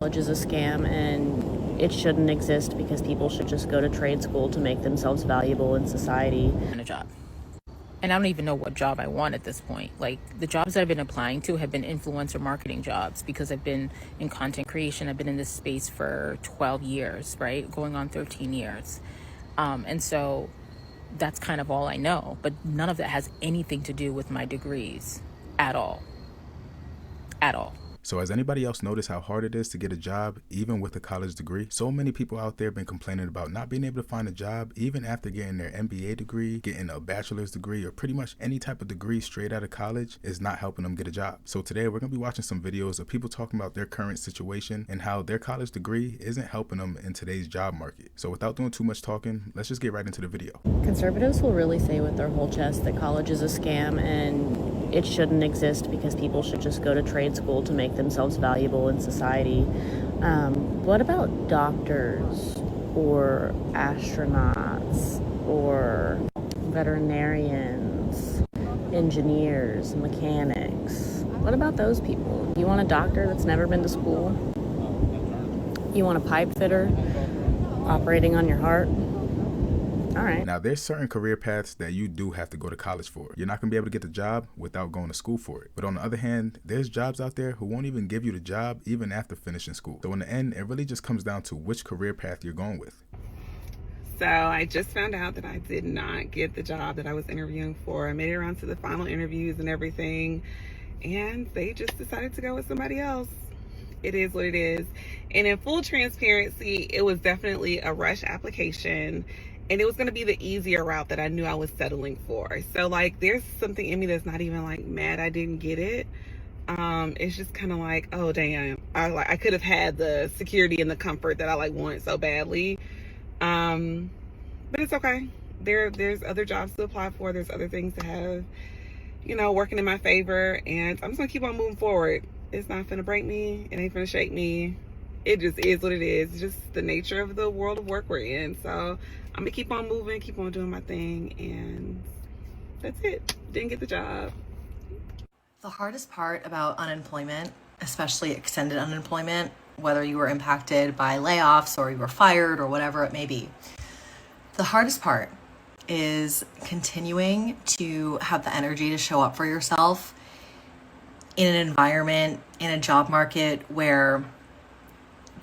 College is a scam and it shouldn't exist because people should just go to trade school to make themselves valuable in society. A job. And I don't even know what job I want at this point. Like, the jobs that I've been applying to have been influencer marketing jobs because I've been in content creation. I've been in this space for 12 years, right? Going on 13 years. And so that's kind of all I know. But none of that has anything to do with my degrees at all. At all. So has anybody else noticed how hard it is to get a job, even with a college degree? So many people out there have been complaining about not being able to find a job, even after getting their MBA degree, getting a bachelor's degree, or pretty much any type of degree straight out of college is not helping them get a job. So today we're going to be watching some videos of people talking about their current situation and how their college degree isn't helping them in today's job market. So without doing too much talking, let's just get right into the video. Conservatives will really say with their whole chest that college is a scam and it shouldn't exist because people should just go to trade school to make themselves valuable in society. What about doctors or astronauts or veterinarians, engineers, mechanics? What about those people? You want a doctor that's never been to school? You want a pipe fitter operating on your heart? All right. Now, there's certain career paths that you do have to go to college for. You're not going to be able to get the job without going to school for it. But on the other hand, there's jobs out there who won't even give you the job even after finishing school. So in the end, it really just comes down to which career path you're going with. So I just found out that I did not get the job that I was interviewing for. I made it around to the final interviews and everything, and they just decided to go with somebody else. It is what it is. And in full transparency, it was definitely a rush application. And it was going to be the easier route that I knew I was settling for. So, like, there's something in me that's not even, like, mad I didn't get it. It's just kind of like, oh, damn. I could have had the security and the comfort that I, like, wanted so badly. But it's okay. There's other jobs to apply for. There's other things to have, working in my favor. And I'm just going to keep on moving forward. It's not going to break me. It ain't going to shake me. It just is what it is. It's just the nature of the world of work we're in. So I'm gonna keep on moving, keep on doing my thing, and that's it. Didn't get the job. The hardest part about unemployment, especially extended unemployment, whether you were impacted by layoffs or you were fired or whatever it may be, the hardest part is continuing to have the energy to show up for yourself in an environment, in a job market where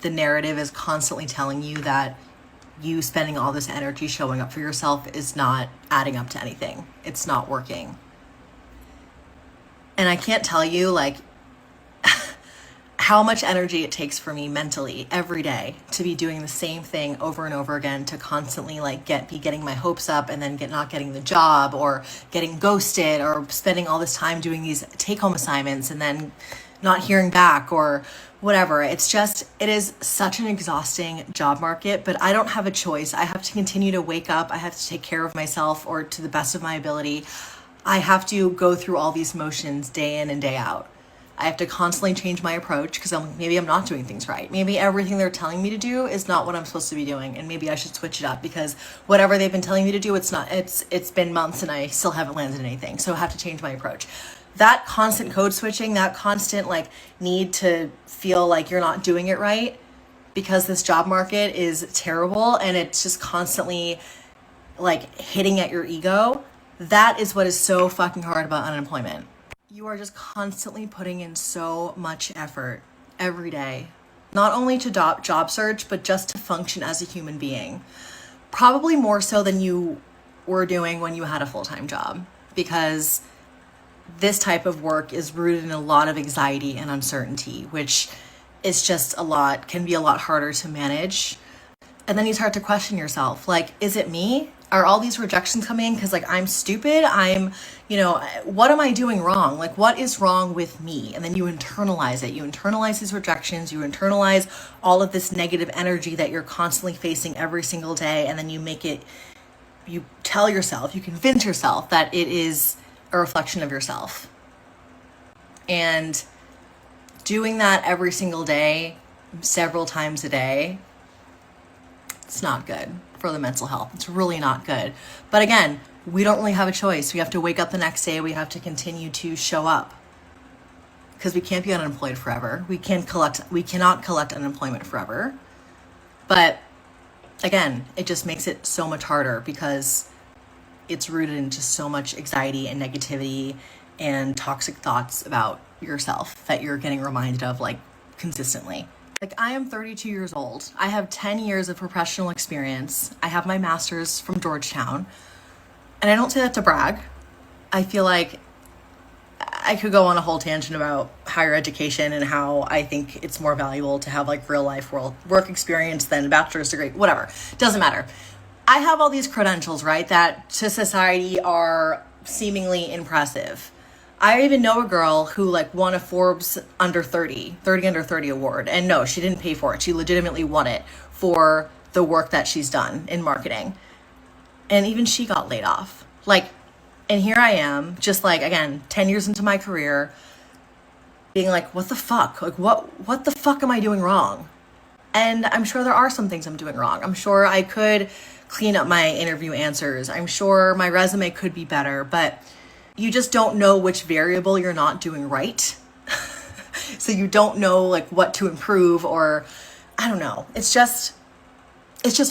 the narrative is constantly telling you that you spending all this energy showing up for yourself is not adding up to anything. It's not working. And I can't tell you how much energy it takes for me mentally every day to be doing the same thing over and over again, to constantly be getting my hopes up and then not getting the job, or getting ghosted, or spending all this time doing these take-home assignments and then not hearing back or whatever. It is such an exhausting job market, but I don't have a choice. I have to continue to wake up. I have to take care of myself, or to the best of my ability. I have to go through all these motions day in and day out. I have to constantly change my approach because maybe I'm not doing things right. Maybe everything they're telling me to do is not what I'm supposed to be doing, and maybe I should switch it up because whatever they've been telling me to do, it's been months and I still haven't landed anything. So I have to change my approach. That constant code switching, that constant need to feel like you're not doing it right because this job market is terrible and it's just constantly hitting at your ego. That is what is so fucking hard about unemployment. You are just constantly putting in so much effort every day, not only to job search, but just to function as a human being. Probably more so than you were doing when you had a full-time job, because this type of work is rooted in a lot of anxiety and uncertainty, which is can be a lot harder to manage. And then you start to question yourself, is it me? Are all these rejections coming because I'm stupid? What am I doing wrong? What is wrong with me? And then you internalize it. You internalize these rejections. You internalize all of this negative energy that you're constantly facing every single day. And then you tell yourself, you convince yourself that it is a reflection of yourself. And doing that every single day, several times a day, it's not good for the mental health. It's really not good. But again, we don't really have a choice. We have to wake up the next day. We have to continue to show up. because we can't be unemployed forever. We cannot collect unemployment forever. But again, it just makes it so much harder because it's rooted into so much anxiety and negativity and toxic thoughts about yourself that you're getting reminded of like consistently. Like, I am 32 years old. I have 10 years of professional experience. I have my master's from Georgetown. And I don't say that to brag. I feel like I could go on a whole tangent about higher education and how I think it's more valuable to have like real life work experience than a bachelor's degree, whatever. Doesn't matter. I have all these credentials, right, that to society are seemingly impressive. I even know a girl who like won a Forbes under 30 under 30 award. And no, she didn't pay for it. She legitimately won it for the work that she's done in marketing. And even she got laid off. Like, and here I am, just like, again, 10 years into my career, being like, what the fuck? Like, what the fuck am I doing wrong? And I'm sure there are some things I'm doing wrong. I'm sure I could clean up my interview answers. I'm sure my resume could be better, but you just don't know which variable you're not doing right. So you don't know like what to improve, or I don't know. It's just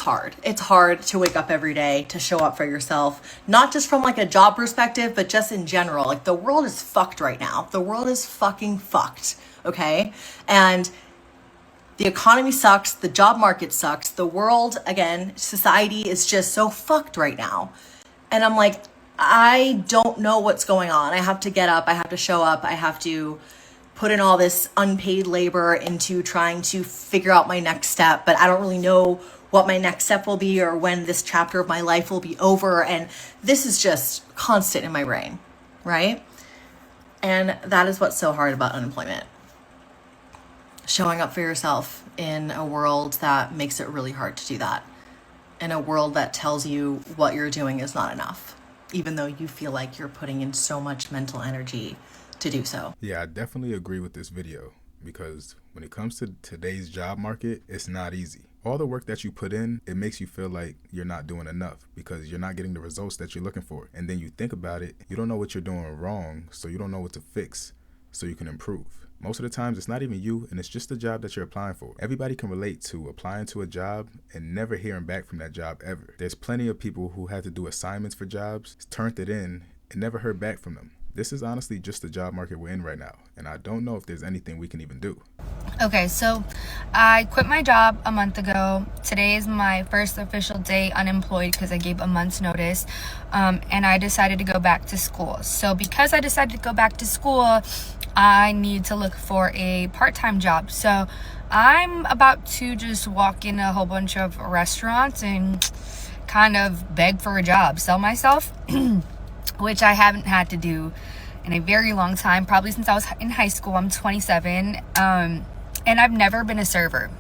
hard. It's hard to wake up every day, to show up for yourself, not just from like a job perspective, but just in general. Like, the world is fucked right now. The world is fucking fucked. Okay. And the economy sucks. The job market sucks. The world, again, society is just so fucked right now. And I'm like, I don't know what's going on. I have to get up. I have to show up. I have to put in all this unpaid labor into trying to figure out my next step. But I don't really know what my next step will be or when this chapter of my life will be over. And this is just constant in my brain, right? And that is what's so hard about unemployment. Showing up for yourself in a world that makes it really hard to do that. In a world that tells you what you're doing is not enough, even though you feel like you're putting in so much mental energy to do so. Yeah, I definitely agree with this video, because when it comes to today's job market, it's not easy. All the work that you put in, it makes you feel like you're not doing enough because you're not getting the results that you're looking for. And then you think about it, you don't know what you're doing wrong, so you don't know what to fix so you can improve. Most of the times, it's not even you, and it's just the job that you're applying for. Everybody can relate to applying to a job and never hearing back from that job ever. There's plenty of people who had to do assignments for jobs, turned it in, and never heard back from them. This is honestly just the job market we're in right now, and I don't know if there's anything we can even do. Okay, so I quit my job a month ago. Today is my first official day unemployed because I gave a month's notice, and I decided to go back to school. So because I decided to go back to school, I need to look for a part-time job. So I'm about to just walk in a whole bunch of restaurants and kind of beg for a job, sell myself, which I haven't had to do in a very long time, probably since I was in high school. I'm 27, and I've never been a server.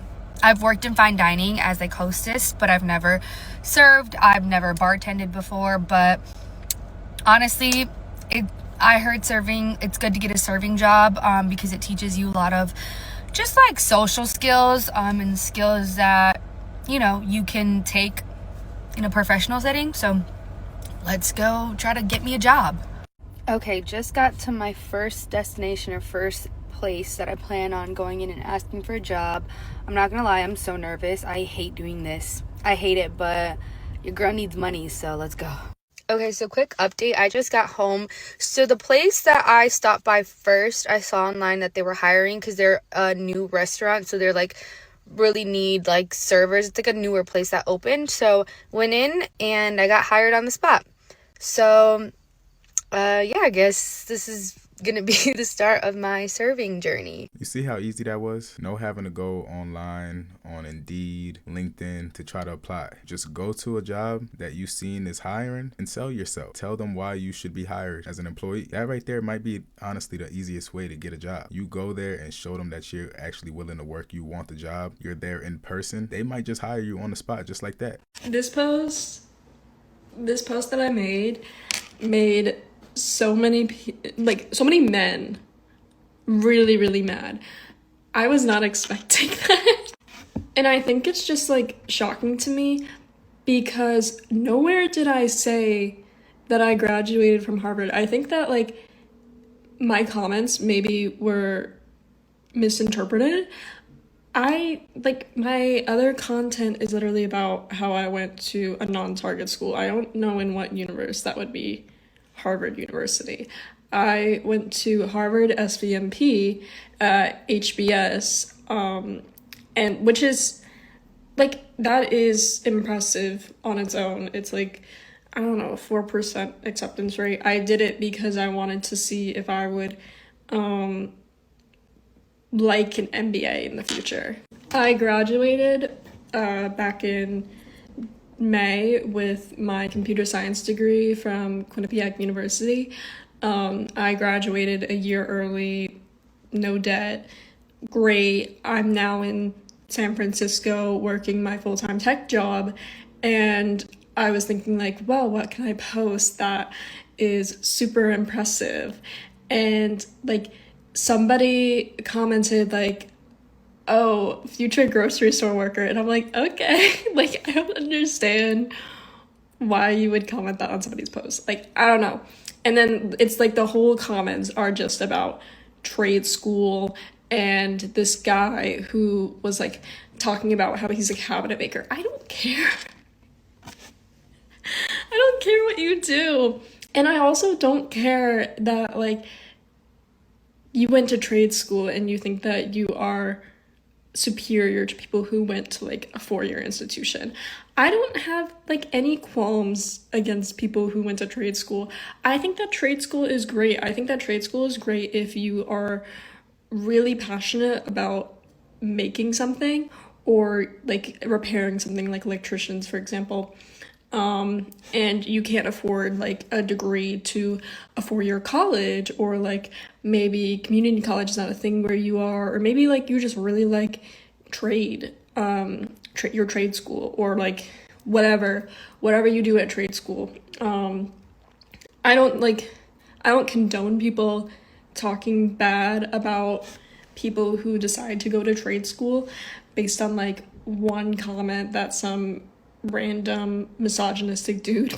I've worked in fine dining as a hostess, but I've never served. I've never bartended before, but honestly, I heard serving, it's good to get a serving job because it teaches you a lot of just like social skills and skills that, you know, you can take in a professional setting. So let's go try to get me a job. Okay, just got to my first destination or first place that I plan on going in and asking for a job. I'm not gonna lie, I'm so nervous. I hate doing this. I hate it, but your girl needs money, so let's go. Okay, so quick update. I just got home. So the place that I stopped by first, I saw online that they were hiring because they're a new restaurant. So they're like really need like servers. It's like a newer place that opened. So went in and I got hired on the spot. So yeah, I guess this is gonna be the start of my serving journey. You see how easy that was? No having to go online on Indeed, LinkedIn to try to apply. Just go to a job that you seen is hiring and sell yourself. Tell them why you should be hired as an employee. That right there might be honestly the easiest way to get a job. You go there and show them that you're actually willing to work, you want the job, you're there in person. They might just hire you on the spot just like that. This post that I made so many men really, really mad. I was not expecting that. And I think it's just like shocking to me because nowhere did I say that I graduated from Harvard. I think that like my comments maybe were misinterpreted. My other content is literally about how I went to a non-target school. I don't know in what universe that would be Harvard University. I went to Harvard SVMP, HBS, and which is like, that is impressive on its own. It's like, I don't know, 4% acceptance rate. I did it because I wanted to see if I would like an MBA in the future. I graduated back in May with my computer science degree from Quinnipiac University. I graduated a year early, no debt, great. I'm now in San Francisco working my full-time tech job, and I was thinking like, well, what can I post that is super impressive? And like, somebody commented like, oh, future grocery store worker, and I'm like, okay. Like, I don't understand why you would comment that on somebody's post. Like, I don't know. And then it's like the whole comments are just about trade school and this guy who was like talking about how he's a cabinet maker. I don't care. I don't care what you do. And I also don't care that like you went to trade school and you think that you are superior to people who went to like a 4-year institution. I don't have like any qualms against people who went to trade school. I think that trade school is great. I think that trade school is great if you are really passionate about making something or like repairing something, like electricians, for example. And you can't afford like a degree to a 4-year college, or like maybe community college is not a thing where you are, or maybe like you just really like trade, your trade school, or like whatever you do at trade school. I don't condone people talking bad about people who decide to go to trade school based on like one comment that some random misogynistic dude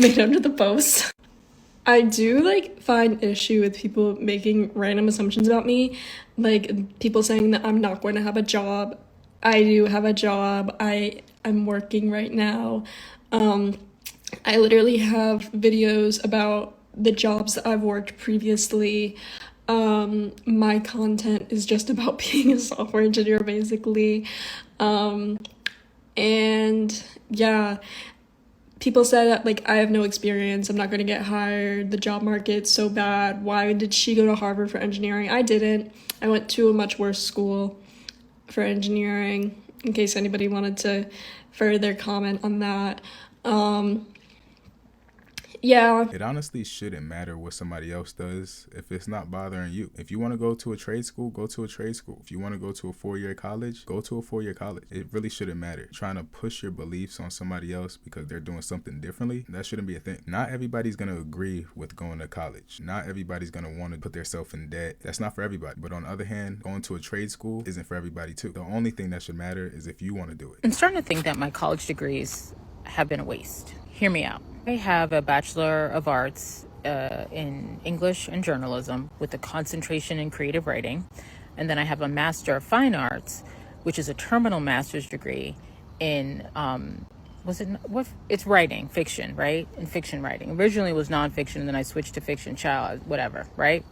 made under the post. I do like find issue with people making random assumptions about me, like people saying that I'm not going to have a job. I do have a job. I'm working right now. I literally have videos about the jobs that I've worked previously. My content is just about being a software engineer, basically. And yeah, people said that like I have no experience, I'm not going to get hired, the job market's so bad, why did she go to Harvard for engineering? I didn't. I went to a much worse school for engineering, in case anybody wanted to further comment on that. Yeah. It honestly shouldn't matter what somebody else does if it's not bothering you. If you want to go to a trade school, go to a trade school. If you want to go to a 4-year college, go to a 4-year college. It really shouldn't matter. Trying to push your beliefs on somebody else because they're doing something differently, that shouldn't be a thing. Not everybody's going to agree with going to college. Not everybody's going to want to put themselves in debt. That's not for everybody. But on the other hand, going to a trade school isn't for everybody too. The only thing that should matter is if you want to do it. I'm starting to think that my college degrees have been a waste. Hear me out. I have a Bachelor of Arts in English and Journalism with a concentration in creative writing. And then I have a Master of Fine Arts, which is a terminal master's degree in, it's writing, fiction, right? In fiction writing. Originally it was nonfiction, and then I switched to fiction, whatever, right?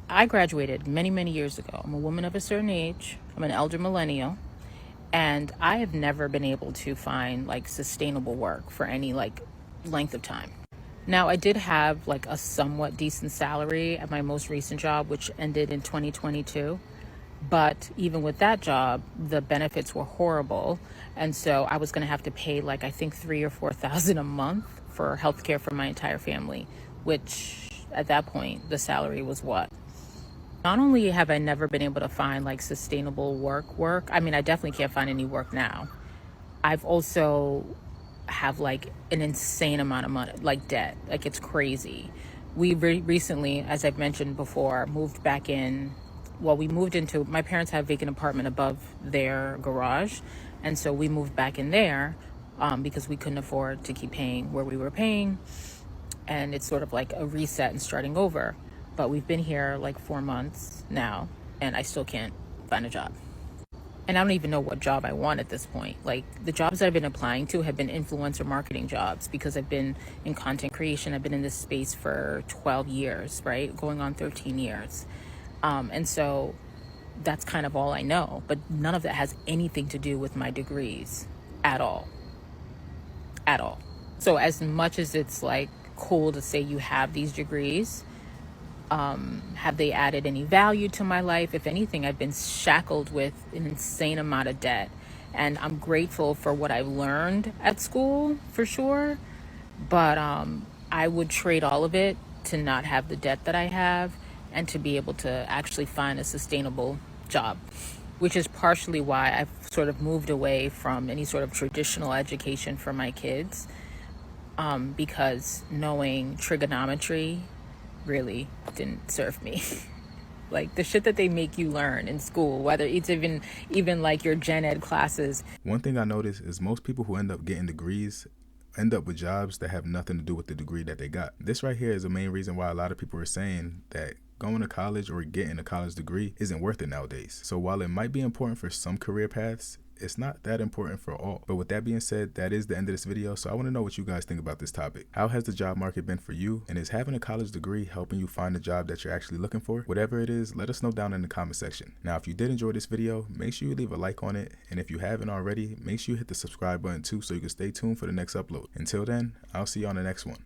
I graduated many, many years ago. I'm a woman of a certain age. I'm an elder millennial. And I have never been able to find like sustainable work for any like length of time. Now, I did have like a somewhat decent salary at my most recent job, which ended in 2022. But even with that job, the benefits were horrible. And so I was going to have to pay like, I think $3,000 or $4,000 a month for healthcare for my entire family, which at that point, the salary was what? Not only have I never been able to find like sustainable work, I mean, I definitely can't find any work now. I've also have like an insane amount of money, like debt, like it's crazy. We recently, as I've mentioned before, moved back in. Well, we moved into, my parents have a vacant apartment above their garage. And so we moved back in there because we couldn't afford to keep paying where we were paying. And it's sort of like a reset and starting over. But we've been here like 4 months now, and I still can't find a job. And I don't even know what job I want at this point. Like, the jobs that I've been applying to have been influencer marketing jobs because I've been in content creation. I've been in this space for 12 years, right? Going on 13 years. And so that's kind of all I know. But none of that has anything to do with my degrees at all. At all. So as much as it's like cool to say you have these degrees, have they added any value to my life? If anything, I've been shackled with an insane amount of debt. And I'm grateful for what I've learned at school, for sure. But I would trade all of it to not have the debt that I have and to be able to actually find a sustainable job, which is partially why I've sort of moved away from any sort of traditional education for my kids, because knowing trigonometry really didn't serve me. Like the shit that they make you learn in school, whether it's even like your gen ed classes. One thing I noticed is most people who end up getting degrees end up with jobs that have nothing to do with the degree that they got. This right here is the main reason why a lot of people are saying that going to college or getting a college degree isn't worth it nowadays. So while it might be important for some career paths, it's not that important for all. But with that being said, that is the end of this video. So I want to know what you guys think about this topic. How has the job market been for you? And is having a college degree helping you find a job that you're actually looking for? Whatever it is, let us know down in the comment section. Now, if you did enjoy this video, make sure you leave a like on it. And if you haven't already, make sure you hit the subscribe button too so you can stay tuned for the next upload. Until then, I'll see you on the next one.